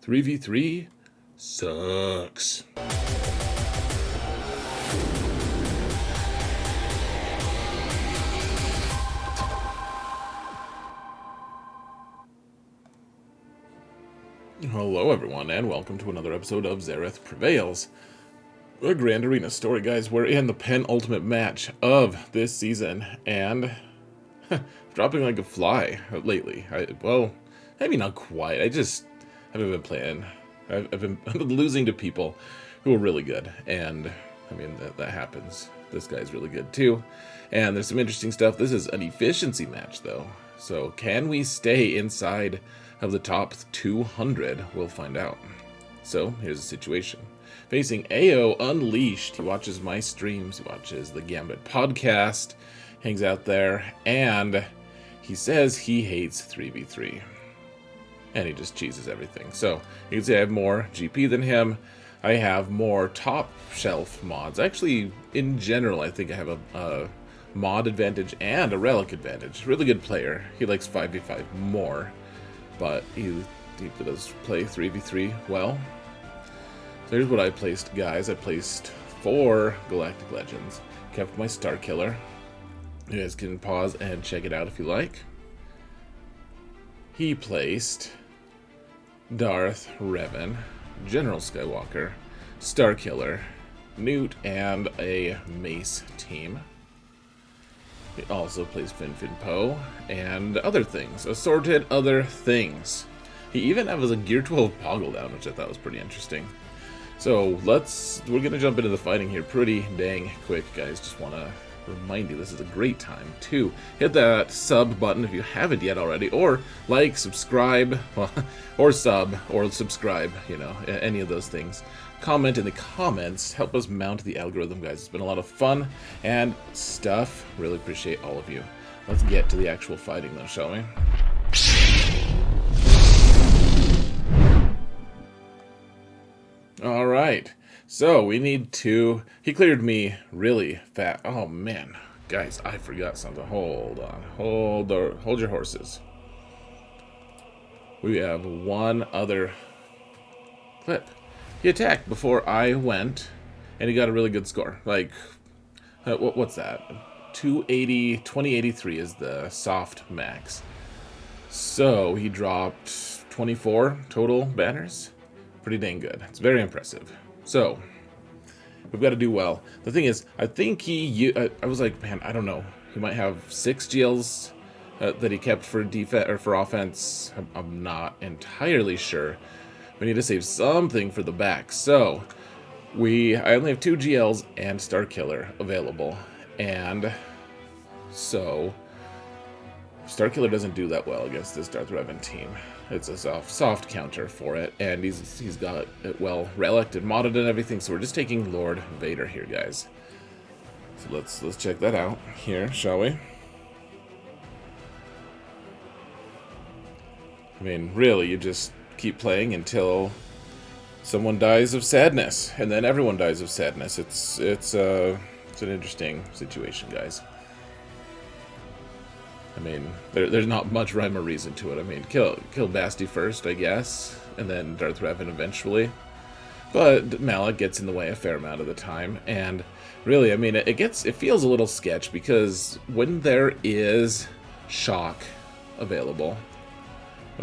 3v3 sucks. Hello everyone, and welcome to another episode of Zareth Prevails. A Grand Arena story, guys. We're in the penultimate match of this season, and dropping like a fly lately. Well, maybe not quite. I just haven't been playing. I've been losing to people who are really good, and I mean, that happens. This guy's really good too, and there's some interesting stuff. This is an efficiency match, though. So can we stay inside of the top 200? We'll find out. So here's the situation. Facing AO Unleashed. He watches my streams, he watches the Gambit podcast, hangs out there, and he says he hates 3v3. And he just cheeses everything. So you can say I have more GP than him. I have more top shelf mods. Actually, in general, I think I have a mod advantage and a relic advantage. Really good player. He likes 5v5 more, but he does play 3v3 well. So here's what I placed, guys. I placed 4 Galactic Legends. Kept my Star Killer. You guys can pause and check it out if you like. He placed Darth, Revan, General Skywalker, Star Killer, Nute, and a Mace team. He also placed Fin Poe and other things. Assorted other things. He even has a Gear 12 Poggle down, which I thought was pretty interesting. So we're going to jump into the fighting here pretty dang quick, guys. Just want to remind you, this is a great time to hit that sub button if you haven't yet already, or like, subscribe, or sub, or subscribe, you know, any of those things. Comment in the comments, help us mount the algorithm, guys. It's been a lot of fun and stuff. Really appreciate all of you. Let's get to the actual fighting though, shall we? Alright, so we need to... He cleared me really fast. Oh man, guys, I forgot something. Hold on. Hold your horses. We have one other clip. He attacked before I went, and he got a really good score. Like, what's that? 2083 is the soft max. So he dropped 24 total banners. Pretty dang good. It's very impressive. So we've got to do well. The thing is, I think I was like, man, I don't know. He might have 6 GLs that he kept for defense or for offense. I'm not entirely sure. We need to save something for the back. So I only have 2 GLs and Star Killer available, and so Star Killer doesn't do that well against this Darth Revan team. It's a soft counter for it, and he's got it well reliced and modded and everything. So we're just taking Lord Vader here, guys. So let's check that out here, shall we? I mean, really, you just keep playing until someone dies of sadness, and then everyone dies of sadness. It's an interesting situation, guys. I mean, there's not much rhyme or reason to it. I mean, kill Basti first, I guess, and then Darth Revan eventually. But Malak gets in the way a fair amount of the time, and really, I mean, it feels a little sketch because when there is shock available,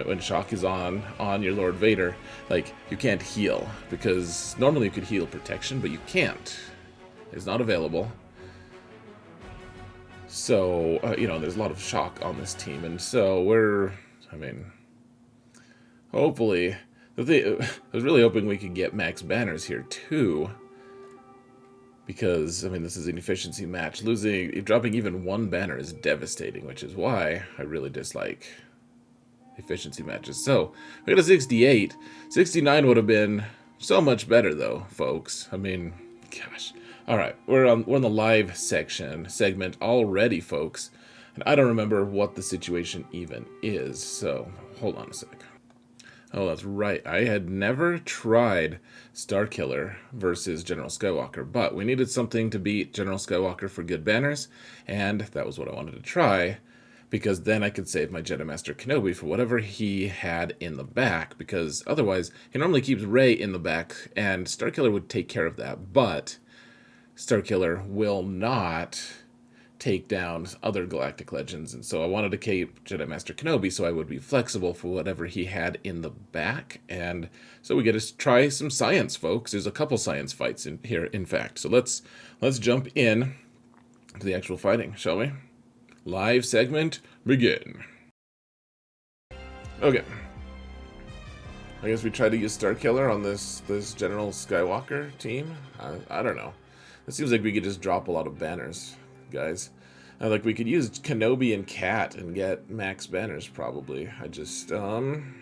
when shock is on your Lord Vader, like, you can't heal, because normally you could heal protection, but you can't. It's not available. So, you know, there's a lot of shock on this team, and so hopefully, I was really hoping we could get max banners here, too, because, I mean, this is an efficiency match. Dropping even 1 banner is devastating, which is why I really dislike efficiency matches. So, we got a 68. 69 would have been so much better, though, folks. I mean, gosh. All right, we're on the live segment already, folks, and I don't remember what the situation even is, so hold on a sec. Oh, that's right. I had never tried Star Killer versus General Skywalker, but we needed something to beat General Skywalker for good banners, and that was what I wanted to try. because then I could save my Jedi Master Kenobi for whatever he had in the back, because otherwise he normally keeps Rey in the back, and Starkiller would take care of that, but Starkiller will not take down other Galactic Legends, and so I wanted to keep Jedi Master Kenobi so I would be flexible for whatever he had in the back, and so we get to try some science, folks. There's a couple science fights in here, in fact. So let's jump in to the actual fighting, shall we? Live segment, begin. Okay. I guess we try to use Starkiller on this General Skywalker team. I don't know. It seems like we could just drop a lot of banners, guys. Like we could use Kenobi and Cat and get max banners probably. I just I'm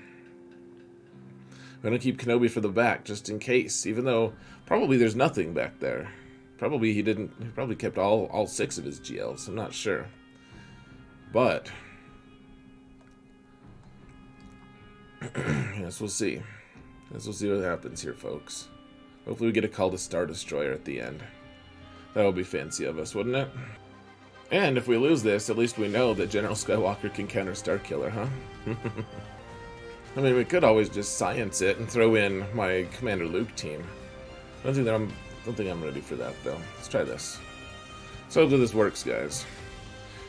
gonna keep Kenobi for the back just in case, even though probably there's nothing back there. Probably he probably kept all 6 of his GLs. I'm not sure. But yes, we'll see. Yes, we'll see what happens here, folks. Hopefully we get a call to Star Destroyer at the end. That would be fancy of us, wouldn't it? And if we lose this, at least we know that General Skywalker can counter Starkiller, huh? I mean, we could always just science it and throw in my Commander Luke team. I don't think I'm ready for that, though. Let's try this. So hopefully this works, guys.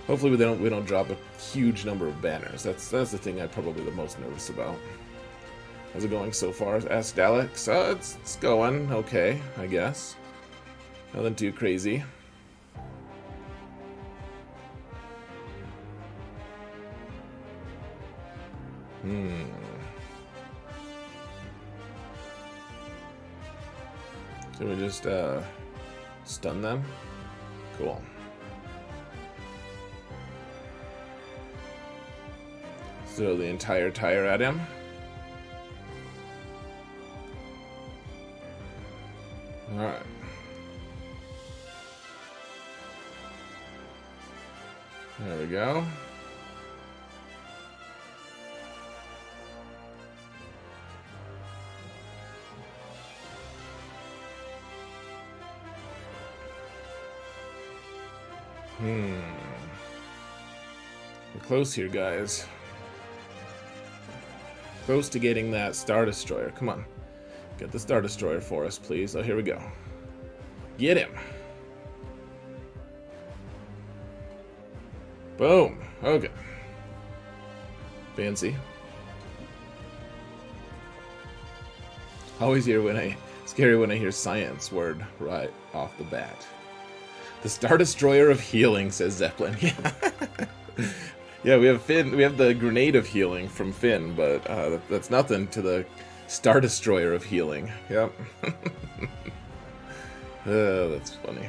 Hopefully we don't drop a huge number of banners. That's the thing I'm probably the most nervous about. How's it going so far? Asked Alex. It's going okay, I guess. Nothing too crazy. Should we just stun them? Cool. Throw the entire tire at him. Alright. There we go. We're close here, guys. Close to getting that Star Destroyer. Come on. Get the Star Destroyer for us, please. Oh, here we go. Get him. Boom. Okay. Fancy. Always scary when I hear science word right off the bat. The Star Destroyer of Healing, says Zeppelin. Yeah, we have Finn. We have the Grenade of Healing from Finn, but that's nothing to the Star Destroyer of Healing. Yep. Oh, that's funny.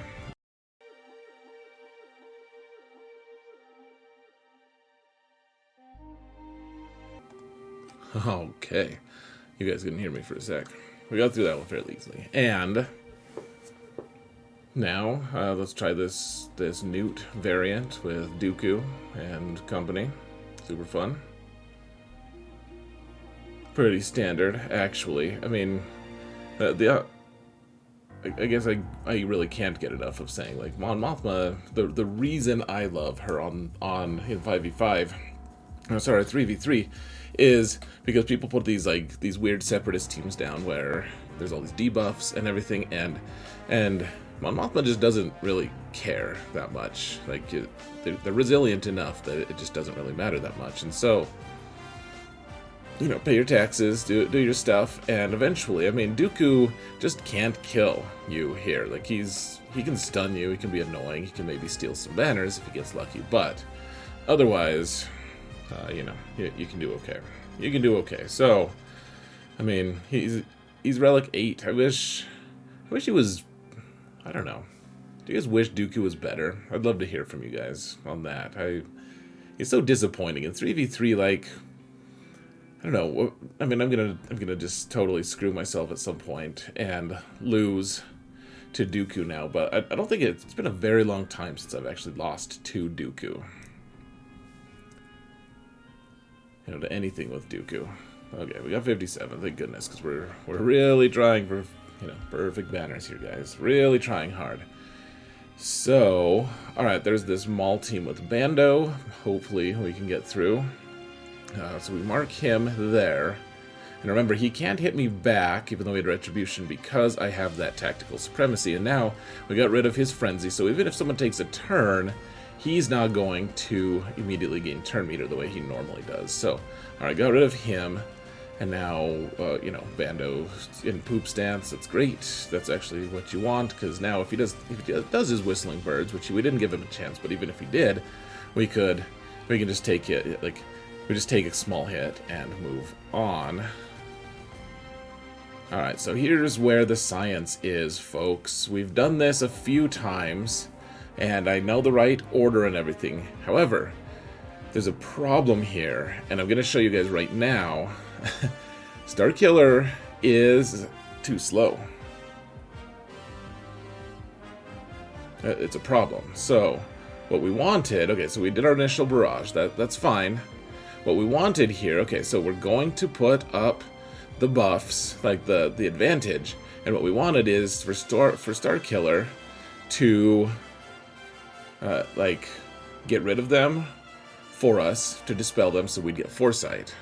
Okay. You guys couldn't hear me for a sec. We got through that one fairly easily. And now, let's try this Nute variant with Dooku and company. Super fun. Pretty standard, actually. I mean, I guess I really can't get enough of saying, like, Mon Mothma, the reason I love her on in 5v5, oh, sorry, 3v3, is because people put these weird separatist teams down where there's all these debuffs and everything, and Mon Mothma just doesn't really care that much. Like, they're resilient enough that it just doesn't really matter that much. And so, you know, pay your taxes, do your stuff, and eventually, I mean, Dooku just can't kill you here. Like, he can stun you, he can be annoying, he can maybe steal some banners if he gets lucky, but otherwise, you know, you can do okay. You can do okay. So, I mean, he's Relic 8. I wish he was, I don't know. Do you guys wish Dooku was better? I'd love to hear from you guys on that. He's so disappointing. In 3v3, like, I don't know. I mean, I'm gonna just totally screw myself at some point and lose to Dooku now. But I don't think it's been a very long time since I've actually lost to Dooku. You know, to anything with Dooku. Okay, we got 57. Thank goodness, because we're really trying for, you know, perfect banners here, guys. Really trying hard. So, alright, there's this Maul team with Mando. Hopefully we can get through. So we mark him there. And remember, he can't hit me back, even though he had Retribution, because I have that Tactical Supremacy. And now we got rid of his Frenzy, so even if someone takes a turn, he's not going to immediately gain turn meter the way he normally does. So, alright, got rid of him. And now, you know, Mando in poop stance. That's great. That's actually what you want, because now if he does his Whistling Birds, which we didn't give him a chance, but even if he did, we can just take it, like, we just take a small hit and move on. Alright, so here's where the science is, folks. We've done this a few times, and I know the right order and everything. However, there's a problem here, and I'm going to show you guys right now. Starkiller is too slow. It's a problem. So, what we wanted... Okay, so we did our initial barrage. That's fine. What we wanted here... Okay, so we're going to put up the buffs, like the advantage. And what we wanted is for Starkiller to, like, get rid of them for us, to dispel them so we'd get Foresight.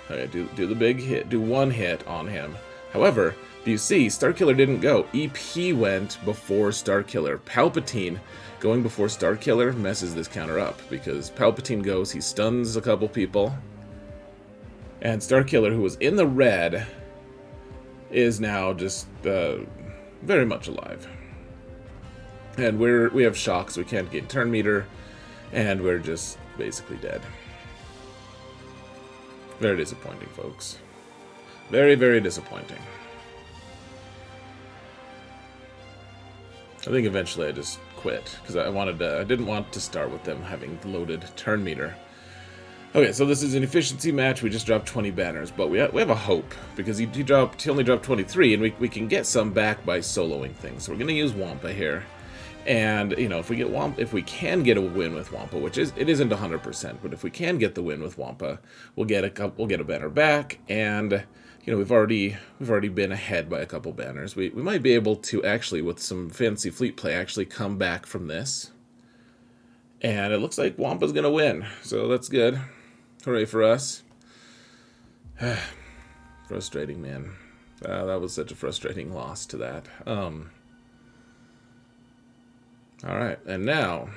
Okay, do the big hit, do one hit on him. However, do you see, Starkiller didn't go. EP went before Starkiller. Palpatine going before Starkiller messes this counter up, because Palpatine goes, he stuns a couple people, and Starkiller, who was in the red, is now just very much alive. And we have shocks, we can't gain turn meter, and we're just basically dead. Very disappointing, folks. Very, very disappointing. I think eventually I just quit, because I didn't want to start with them having loaded turn meter. Okay, so this is an efficiency match. We just dropped 20 banners, but we have a hope, because he only dropped 23, and we can get some back by soloing things. So we're going to use Wampa here. And, you know, if we can get a win with Wampa, which it isn't 100%, but if we can get the win with Wampa, we'll get a banner back, and, you know, we've already been ahead by a couple banners. We might be able to actually, with some fancy fleet play, actually come back from this. And it looks like Wampa's gonna win, so that's good. Hooray for us. Frustrating, man. That was such a frustrating loss to that. Alright, and now,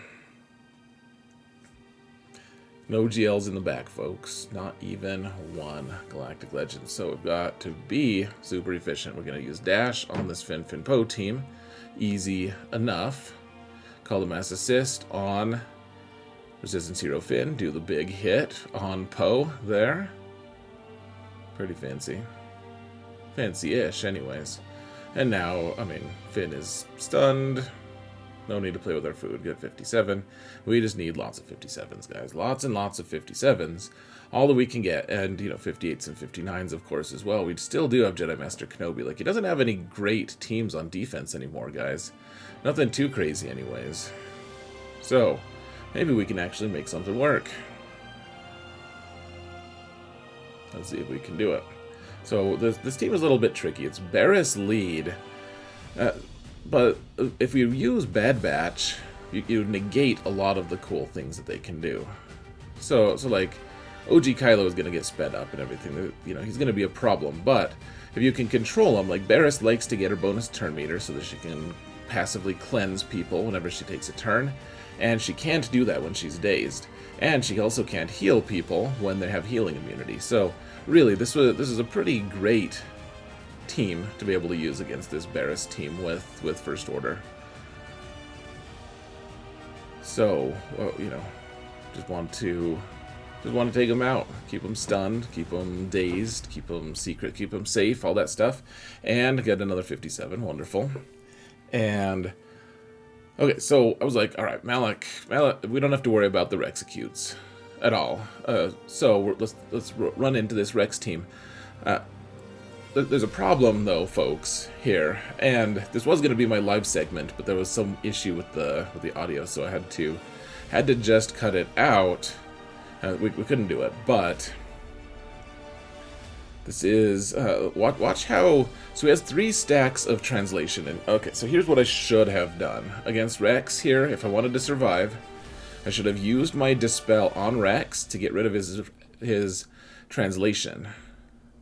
no GLs in the back, folks. Not even one Galactic Legend. So we've got to be super efficient. We're going to use Dash on this Fin Poe team. Easy enough. Call the Mass Assist on Resistance Hero Finn. Do the big hit on Poe there. Pretty fancy. Fancy-ish, anyways. And now, I mean, Finn is stunned. No need to play with our food. Good 57. We just need lots of 57s, guys. Lots and lots of 57s. All that we can get. And, you know, 58s and 59s, of course, as well. We still do have Jedi Master Kenobi. Like, he doesn't have any great teams on defense anymore, guys. Nothing too crazy, anyways. So, maybe we can actually make something work. Let's see if we can do it. So, this team is a little bit tricky. It's Barriss lead. But if you use Bad Batch, you negate a lot of the cool things that they can do. So like, OG Kylo is going to get sped up and everything. You know, he's going to be a problem. But if you can control him, like Barriss likes to get her bonus turn meter so that she can passively cleanse people whenever she takes a turn. And she can't do that when she's dazed. And she also can't heal people when they have healing immunity. So really, this is a pretty great team to be able to use against this Barriss team with First Order. So, well, you know, just want to take them out, keep them stunned, keep them dazed, keep them secret, keep them safe, all that stuff, and get another 57. Wonderful. And okay, so I was like, all right, Malak, we don't have to worry about the executes at all. So let's run into this Rex team. There's a problem, though, folks, here, and this was going to be my live segment, but there was some issue with the audio, so I had to just cut it out. We couldn't do it, but This is, watch how, so he has 3 stacks of translation. And okay, so here's what I should have done. Against Rex here, if I wanted to survive, I should have used my Dispel on Rex to get rid of his translation.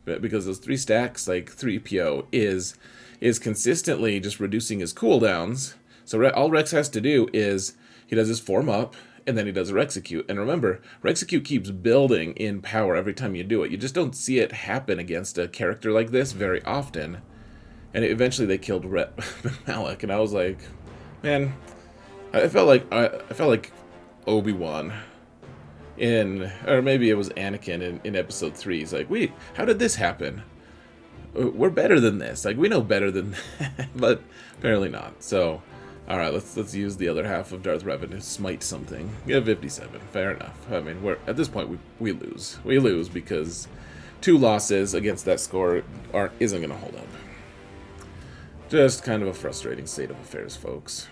Because those 3 stacks, like 3PO, is consistently just reducing his cooldowns. So all Rex has to do is, he does his form up, and then he does a Rexecute. And remember, Rexecute keeps building in power every time you do it. You just don't see it happen against a character like this very often. And eventually they killed Malak, and I was like, man, I felt like Obi-Wan or maybe it was Anakin in episode 3. He's like, wait, how did this happen? We're better than this. Like, we know better than that, but apparently not. So, all right, let's use the other half of Darth Revan to smite something. Yeah, 57. Fair enough. I mean, at this point we lose. We lose because 2 losses against that score isn't going to hold up. Just kind of a frustrating state of affairs, folks.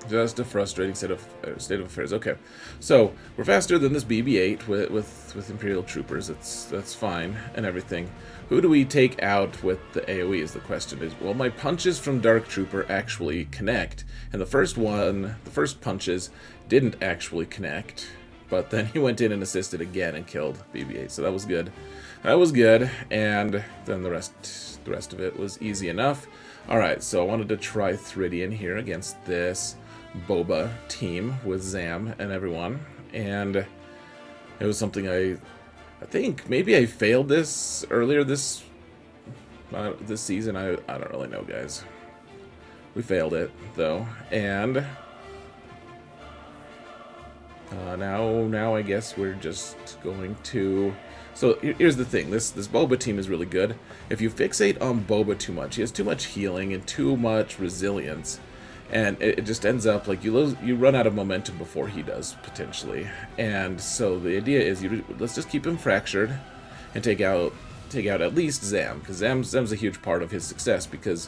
Just a frustrating state of affairs. Okay, so we're faster than this BB-8 with Imperial troopers. That's fine and everything. Who do we take out with the AoE is the question. Well, my punches from Dark Trooper actually connect, and the first punches didn't actually connect, but then he went in and assisted again and killed BB-8. So that was good. That was good, and then the rest of it was easy enough. All right, so I wanted to try Thridian here against this Boba team with Zam and everyone, and it was something I think maybe I failed this earlier this season. I don't really know, guys. We failed it though, and now I guess we're just going to. So here's the thing. This Boba team is really good. If you fixate on Boba too much, he has too much healing and too much resilience. And it just ends up like you run out of momentum before he does, potentially. And so the idea is let's just keep him fractured and take out at least Zam, because Zam's a huge part of his success, because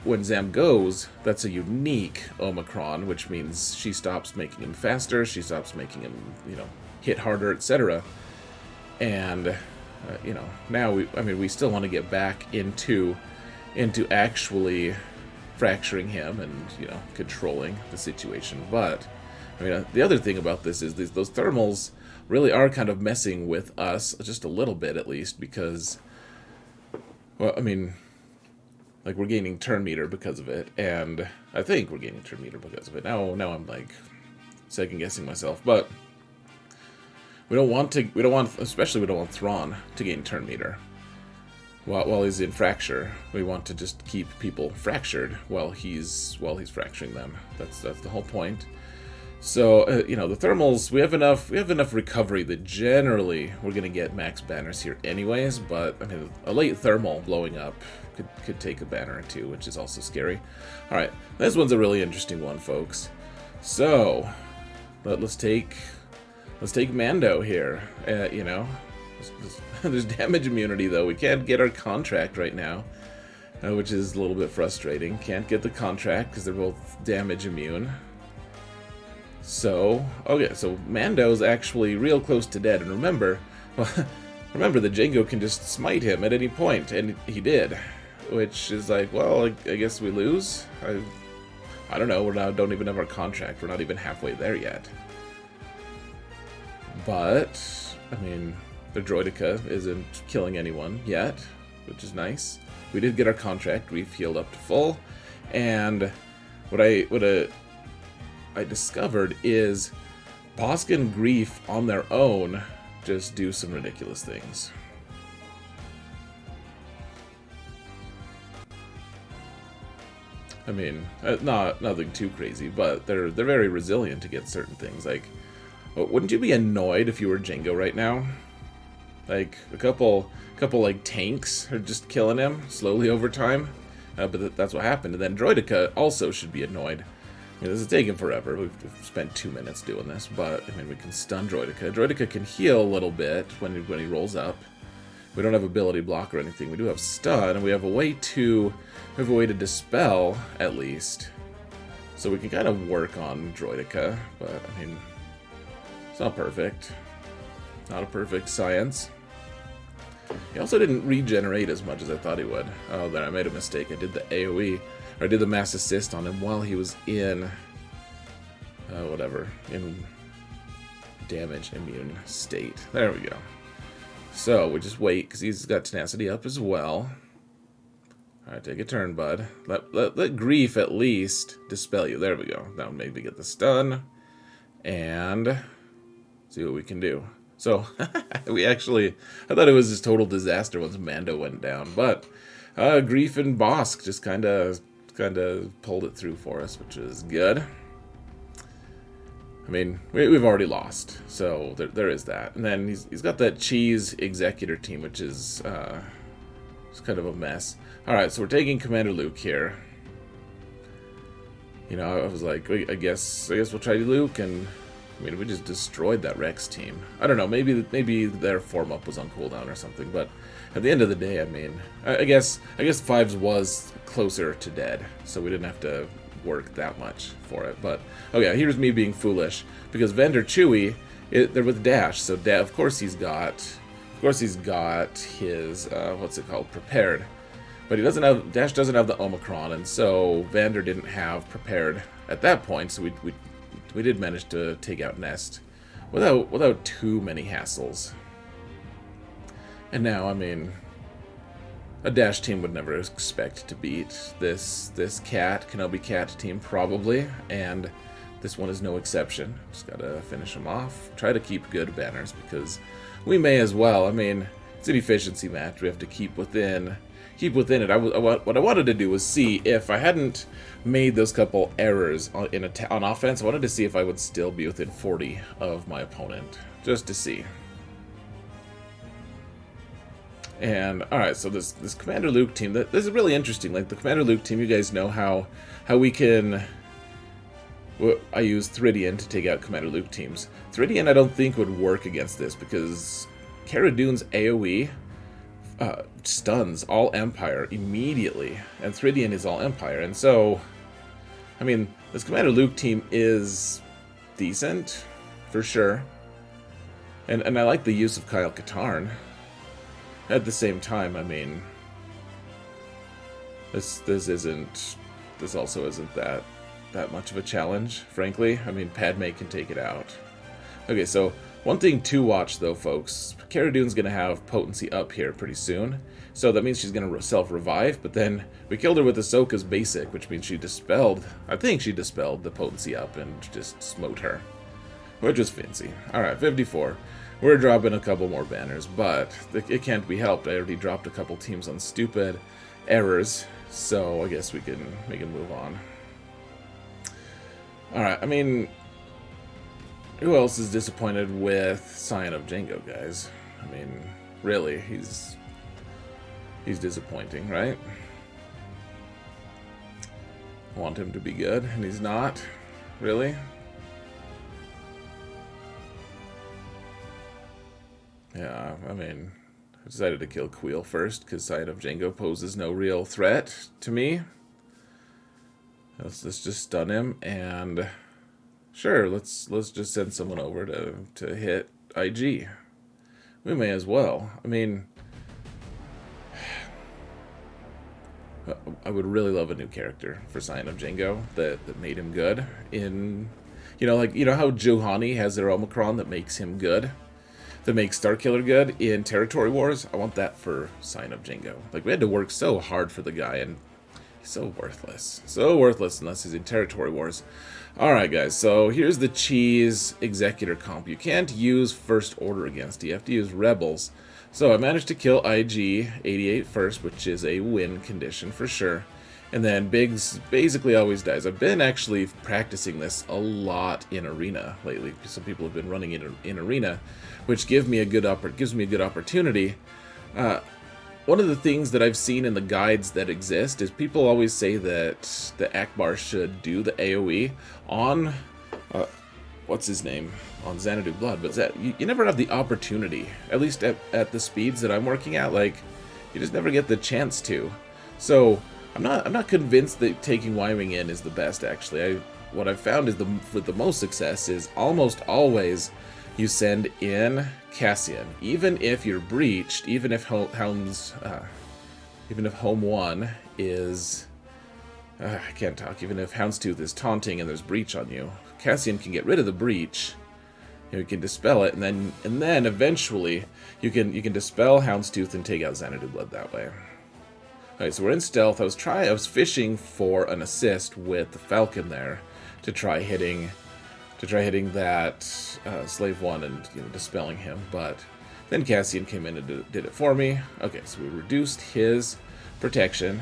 when Zam goes, that's a unique Omicron, which means she stops making him faster, she stops making him, hit harder, etc. And now we still want to get back into actually fracturing him and controlling the situation. But the other thing about this is those thermals really are kind of messing with us just a little bit, at least, because we're gaining turn meter because of it, and I think we're gaining turn meter because of it. Now I'm like second guessing myself, but we don't want Thrawn to gain turn meter while he's in fracture. We want to just keep people fractured while he's fracturing them. That's the whole point. So the thermals, we have enough recovery that generally we're gonna get max banners here anyways. But a late thermal blowing up could take a banner or 2, which is also scary. All right, this one's a really interesting one, folks. So let's take Mando here. There's damage immunity, though. We can't get our contract right now, which is a little bit frustrating. Can't get the contract because they're both damage immune. So, okay, so Mando's actually real close to dead. And remember that Jango can just smite him at any point, and he did. Which is like, well, I guess we lose? I don't know. Don't even have our contract. We're not even halfway there yet. But, the Droideka isn't killing anyone yet, which is nice. We did get our contract. Greef healed up to full. And what I discovered is Bossk and Greef on their own just do some ridiculous things. Nothing too crazy, but they're very resilient against certain things. Like, wouldn't you be annoyed if you were Jango right now? Like, a couple like tanks are just killing him slowly over time, but that's what happened. And then Droideka also should be annoyed. This is taking forever. We've spent 2 minutes doing this, but we can stun Droideka. Droideka can heal a little bit when he rolls up. We don't have ability block or anything. We do have stun, and we have a way to dispel at least, so we can kind of work on Droideka. But it's not perfect. Not a perfect science. He also didn't regenerate as much as I thought he would. Oh, then I made a mistake. I did the AoE, or I did the mass assist on him while he was in, whatever, in damage immune state. There we go. So we just wait, because he's got tenacity up as well. Alright, take a turn, bud. Let Greef at least dispel you. There we go. Now maybe get the stun. And see what we can do. So, we actually... I thought it was this total disaster once Mando went down. But, Greef and Bossk just kind of pulled it through for us, which is good. I mean, we've already lost. So, there is that. And then he's got that cheese Executor team, which is... it's kind of a mess. Alright, so we're taking Commander Luke here. You know, I was like, I guess we'll try Luke, and I mean, we just destroyed that Rex team. I don't know, maybe their form up was on cooldown or something, but at the end of the day, I mean, I guess Fives was closer to dead, so we didn't have to work that much for it. But oh yeah, here's me being foolish because Vandor Chewie, they're with Dash, so of course he's got his what's it called, prepared. But Dash doesn't have the Omicron, and so Vandor didn't have prepared at that point, so we did manage to take out Nest without too many hassles. And now, I mean, a Dash team would never expect to beat this Kenobi Cat team probably, and this one is no exception. Just gotta finish them off. Try to keep good banners because we may as well. I mean, it's an efficiency match. We have to keep within it. What I wanted to do was see if I hadn't made those couple errors on offense. I wanted to see if I would still be within 40 of my opponent, just to see. And alright, so this Commander Luke team, this is really interesting. Like the Commander Luke team, you guys know how we can. I use Thridian to take out Commander Luke teams. Thridian I don't think would work against this because Cara Dune's AoE stuns all Empire immediately, and Thridian is all Empire, and so, I mean, this Commander Luke team is decent, for sure, and I like the use of Kyle Katarn. At the same time, I mean, this also isn't that much of a challenge, frankly. I mean, Padme can take it out. Okay, so one thing to watch, though, folks. Cara Dune's going to have potency up here pretty soon. So that means she's going to self-revive, but then we killed her with Ahsoka's basic, which means I think she dispelled the potency up and just smote her. Which was fancy. Alright, 54. We're dropping a couple more banners, but it can't be helped. I already dropped a couple teams on stupid errors, so I guess we can move on. Alright, I mean, who else is disappointed with Scion of Jango, guys? I mean, really, he's disappointing, right? I want him to be good, and he's not. Really? Yeah, I mean, I decided to kill Queel first, because Scion of Jango poses no real threat to me. Let's just stun him, and sure, let's just send someone over to hit IG. We may as well. I mean, I would really love a new character for Scion of Jango that made him good. In, you know how Juhani has their Omicron that makes him good, that makes Starkiller good in Territory Wars. I want that for Scion of Jango. Like, we had to work so hard for the guy, and he's so worthless. So worthless unless he's in Territory Wars. Alright, guys, so here's the cheese Executor comp. You can't use First Order against it. You have to use Rebels. So I managed to kill IG-88 first, which is a win condition for sure. And then Biggs basically always dies. I've been actually practicing this a lot in Arena lately. Some people have been running it in Arena, which gives me a good opportunity. One of the things that I've seen in the guides that exist is people always say that the Akbar should do the AoE on, what's his name, on Xanadu Blood, but you never have the opportunity, at least at the speeds that I'm working at. Like, you just never get the chance to. So I'm not convinced that taking Y-Wing in is the best, actually. What I've found is with the most success is almost always you send in Cassian. Even if you're breached, even if even if Home 1 is... I can't talk. Even if Houndstooth is taunting and there's breach on you, Cassian can get rid of the breach. You can dispel it, and then eventually you can dispel Houndstooth and take out Xanadu Blood that way. Alright, so we're in stealth. I was fishing for an assist with the Falcon there to try hitting that Slave 1 and dispelling him, but then Cassian came in and did it for me. Okay, so we reduced his protection.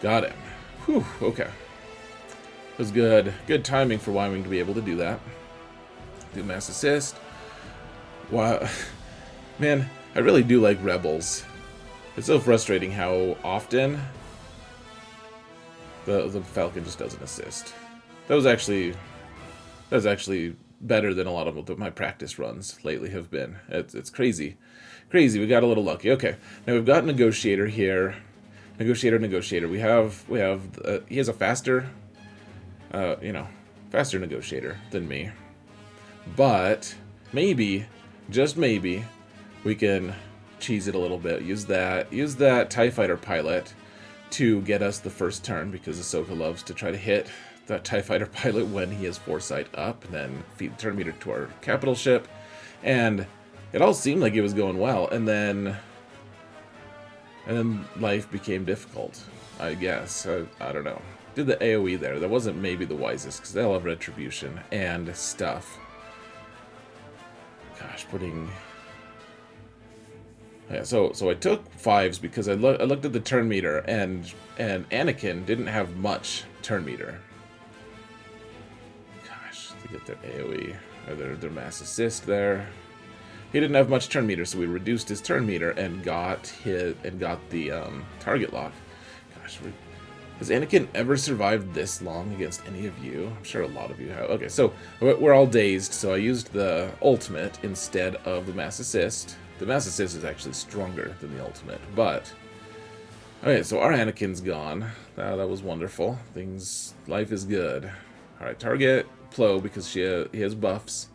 Got him. Whew, okay. It was good. Good timing for Y-Wing to be able to do that. Do mass assist. Wow. Man, I really do like Rebels. It's so frustrating how often the Falcon just doesn't assist. That was actually better than a lot of my practice runs lately have been. It's crazy. Crazy. We got a little lucky. Okay. Now we've got Negotiator here. Negotiator. We have he has a faster faster Negotiator than me. But maybe, just maybe, we can cheese it a little bit. Use that TIE Fighter pilot to get us the first turn, because Ahsoka loves to try to hit that TIE Fighter pilot when he has foresight up, and then feed the turn meter to our capital ship. And it all seemed like it was going well, and then life became difficult, I guess. I don't know. Did the AoE there. That wasn't maybe the wisest, because they'll have retribution and stuff. Gosh, putting... Yeah, so I took 5s because I looked at the turn meter, and Anakin didn't have much turn meter. Gosh, to get their AoE or their mass assist there. He didn't have much turn meter, so we reduced his turn meter and got the target lock. Gosh, has Anakin ever survived this long against any of you? I'm sure a lot of you have. Okay, so we're all dazed, so I used the ultimate instead of the mass assist. The mass assist is actually stronger than the ultimate, but... Okay, so our Anakin's gone. That was wonderful. Life is good. Alright, target Plo, because he has buffs.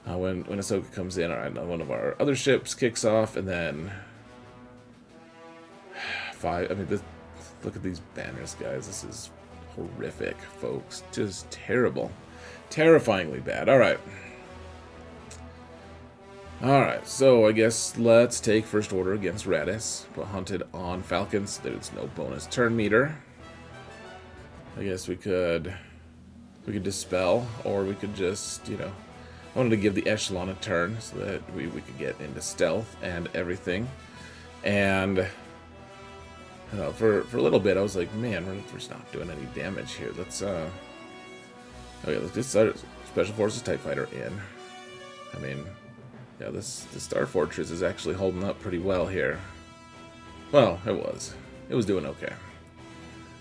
When Ahsoka comes in, alright, one of our other ships kicks off, and then... 5, I mean, look at these banners, guys. This is horrific, folks. Just terrible. Terrifyingly bad. Alright. Alright, so I guess let's take first order against Radis. But hunted on Falcons. There's no bonus turn meter. I guess we could dispel, or we could just, I wanted to give the Echelon a turn so that we could get into stealth and everything. And for a little bit I was like, man, we're just not doing any damage here. Let's okay, let's get Special Forces TIE Fighter in. I mean, yeah, the Star Fortress is actually holding up pretty well here. Well, it was doing okay.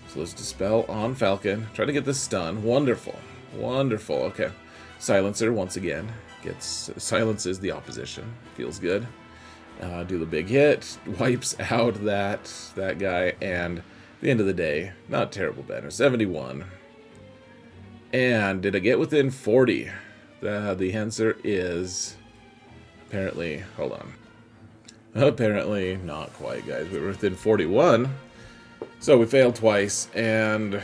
So let's dispel on Falcon. Try to get this stun. Wonderful. Wonderful. Okay. Silencer once again silences the opposition. Feels good. Do the big hit. Wipes out that guy. And at the end of the day, not terrible banner. 71. And did I get within 40? The answer is apparently, hold on. Apparently not quite, guys. We were within 41. So we failed twice and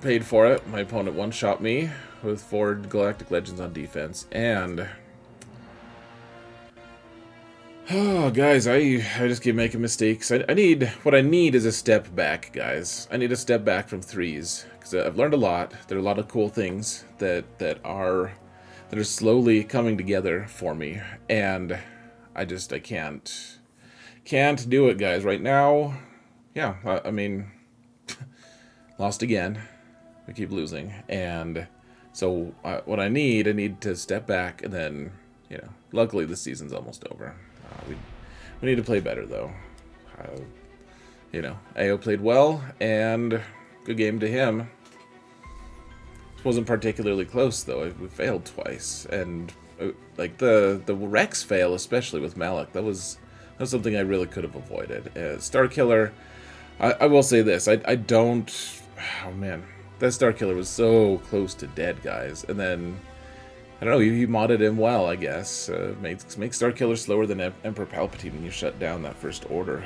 paid for it. My opponent one-shot me with 4 Galactic Legends on defense. And oh, guys, I just keep making mistakes. What I need is a step back, guys. I need a step back from 3s, because I've learned a lot. There are a lot of cool things that are slowly coming together for me, and I can't do it, guys. Right now, yeah, I mean, lost again. We keep losing, and so what I need to step back, and then, luckily the season's almost over. We need to play better, though. AO played well, and good game to him. This wasn't particularly close, though. We failed twice, and like the Rex fail, especially with Malak, that was something I really could have avoided. Starkiller, I will say this: I don't. Oh man, that Starkiller was so close to dead, guys, and then I don't know, he modded him well, I guess. Make Starkiller slower than Emperor Palpatine when you shut down that First Order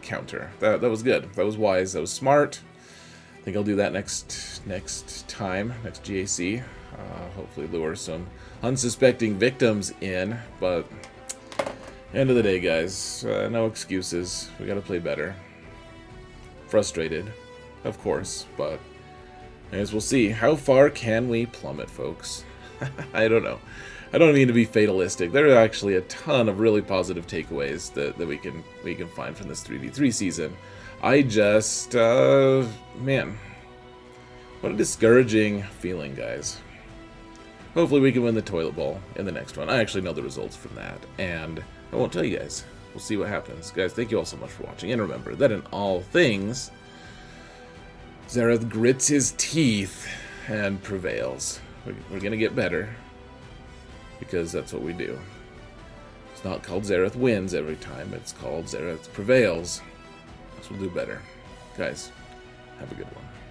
counter. That was good. That was wise. That was smart. I think I'll do that next GAC. Hopefully lure some unsuspecting victims in, but end of the day, guys, no excuses. We gotta play better. Frustrated, of course, but I guess we'll see. How far can we plummet, folks? I don't know. I don't mean to be fatalistic. There are actually a ton of really positive takeaways that we can find from this 3v3 season. I just, man, what a discouraging feeling, guys. Hopefully we can win the toilet bowl in the next one. I actually know the results from that, and I won't tell you guys. We'll see what happens. Guys, thank you all so much for watching, and remember that in all things, Zareth grits his teeth and prevails. We're gonna get better, because that's what we do. It's not called Zareth wins every time, it's called Zareth prevails. So we'll do better. Guys, have a good one.